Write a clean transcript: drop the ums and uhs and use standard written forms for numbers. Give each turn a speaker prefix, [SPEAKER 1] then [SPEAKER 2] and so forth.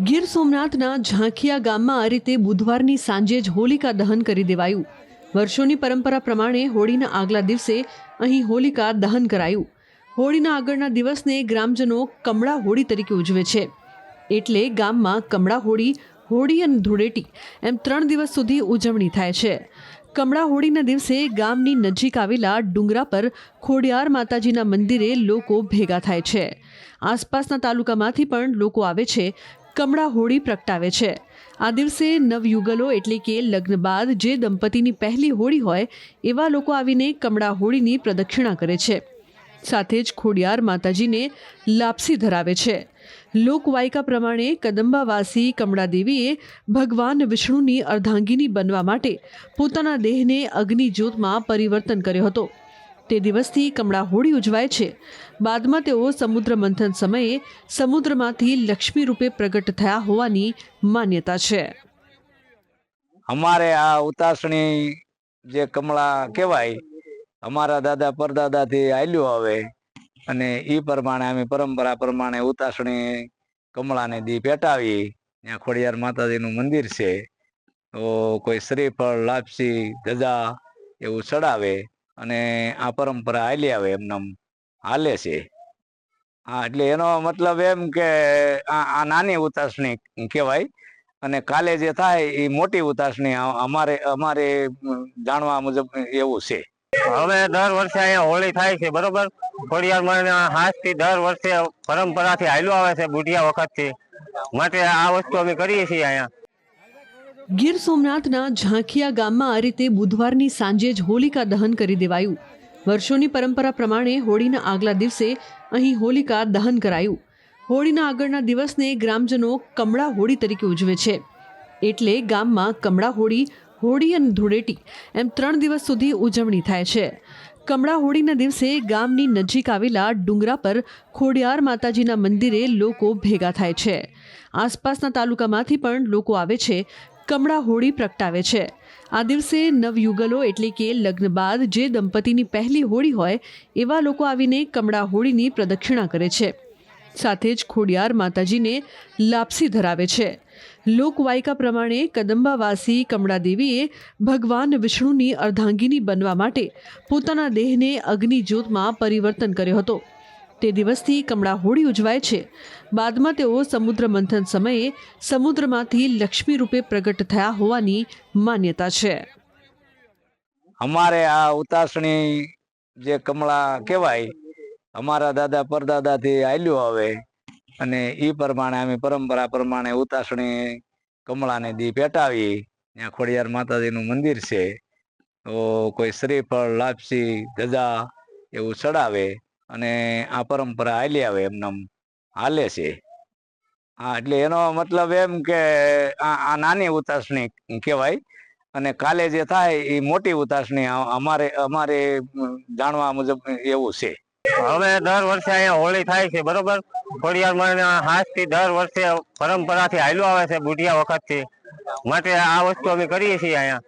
[SPEAKER 1] ગીર સોમનાથના ઝાંખિયા ગામમાં આ રીતે બુધવારની સાંજે જ હોલિકા દહન કરી દેવાયું। વર્ષોની પરંપરા પ્રમાણે હોળીના આગલા દિવસે અહીં હોલિકા દહન કરાયું। હોળીના આગળના દિવસને ગ્રામજનો કમળા હોળી તરીકે ઉજવે છે। એટલે ગામમાં કમળા હોળી, હોળી અને ધૂળેટી એમ 3 દિવસ સુધી ઉજવણી થાય છે। કમળા હોળીના દિવસે ગામની નજીક આવેલા ડુંગરા પર ખોડિયાર માતાજીના મંદિરે લોકો ભેગા થાય છે। આસપાસના તાલુકામાંથી પણ લોકો આવે છે, કમળા હોળી પ્રગટાવે છે। આ દિવસે નવયુગલો એટલે કે લગ્ન બાદ જે દંપતીની પહેલી હોળી હોય એવા લોકો આવીને કમળા હોળીની પ્રદક્ષિણા કરે છે। સાથે જ ખોડિયાર માતાજીને લાપસી ધરાવે છે। લોકવાયકા પ્રમાણે કદંબાવાસી કમળા દેવીએ ભગવાન વિષ્ણુની અર્ધાંગિની બનવા માટે પોતાના દેહને અગ્નિ જ્યોતમાં પરિવર્તન કર્યો હતો। તે દિવસથી કમળા હોળી ઉજવાય છે। બાદમાં તેઓ સમુદ્ર મંથન સમયે સમુદ્રમાંથી લક્ષ્મી રૂપે પ્રગટ થયા હોવાની માન્યતા છે।
[SPEAKER 2] અમારે આ ઉતાસણી જે કમળા કહેવાય, અમારા દાદા પરદાદાથી આલ્યું આવે અને એ પ્રમાણે અમે પરંપરા પ્રમાણે ઉતાસણી કમળાને દી પેટાવી। ત્યાં ખોડિયાર માતાજીનું મંદિર છે, તો કોઈ શ્રીફળ, લાપસી, ધજા એવું ચડાવે અને આ પરંપરા હાલી આવે, એમને હાલે છે। હા, એટલે એનો મતલબ એમ કે આ નાની ઉતાસણી કહેવાય અને કાલે જે થાય એ મોટી ઉતાસણી અમારે જાણવા મુજબ એવું છે।
[SPEAKER 3] હવે દર વર્ષે અહીંયા હોળી થાય છે, બરોબર। ખોડિયાર હાથથી દર વર્ષે પરંપરાથી હાલ્યું આવે છે, બુઢિયા વખતથી, માટે આ વસ્તુ અમે કરીએ છીએ અહીંયા।
[SPEAKER 1] ગીર સોમનાથના ઝાંખિયા ગામમાં આ રીતે બુધવારની સાંજે જ હોલિકા દહન કરી દેવાયું। વર્ષોની પરંપરા પ્રમાણે હોળીના આગલા દિવસે અહીં હોલિકા દહન કરાયું। હોળીના આગળના દિવસને ગ્રામજનો કમળા હોળી તરીકે ઉજવે છે। એટલે ગામમાં કમળા હોળી, હોળી અને ધૂળેટી એમ 3 દિવસ સુધી ઉજવણી થાય છે। કમળા હોળીના દિવસે ગામની નજીક આવેલા ડુંગરા પર ખોડિયાર માતાજીના મંદિરે લોકો ભેગા થાય છે। આસપાસના તાલુકામાંથી પણ લોકો આવે છે, કમળા હોળી પ્રગટાવે છે। આ દિવસે નવયુગલો એટલે કે લગ્ન બાદ જે દંપતીની પહેલી હોળી હોય એવા લોકો આવીને કમળા હોળીની પ્રદક્ષિણા કરે છે। સાથે જ ખોડિયાર માતાજીને લાપસી ધરાવે છે। લોકવાયકા પ્રમાણે કદંબાવાસી કમળા દેવીએ ભગવાન વિષ્ણુની અર્ધાંગિની બનવા માટે પોતાના દેહને અગ્નિ જ્યોતમાં પરિવર્તન કર્યો હતો। તે દિવસથી કમળા હોળી ઉજવાય છે। બાદમાં તેઓ સમુદ્ર મંથન સમયે સમુદ્રમાંથી લક્ષ્મી રૂપે પ્રગટ થયા હોવાની માન્યતા છે।
[SPEAKER 2] અમારે આ ઉતાસણી જે કમળા કહેવાય, અમારા દાદા પરદાદાથી આલ્યું આવે અને એ પ્રમાણે અમે પરંપરા પ્રમાણે ઉતાસણી કમળાને દી પેટાવી। ત્યાં ખોડિયાર માતાજીનું મંદિર છે, તો કોઈ શ્રીફળ, લાપસી, ધજા એવું ચડાવે અને આ પરંપરા હાલી આવે, એમને હાલે છે। હા, એટલે એનો મતલબ એમ કે આ નાની ઉતાસણી કહેવાય અને કાલે જે થાય એ મોટી ઉતાસણી અમારે જાણવા મુજબ એવું છે।
[SPEAKER 3] હવે દર વર્ષે અહીંયા હોળી થાય છે, બરોબર। ખોડિયાર હાથથી દર વર્ષે પરંપરાથી હાલ્યું આવે છે, બુઢિયા વખતથી, માટે આ વસ્તુ અમે કરીએ છીએ અહીંયા।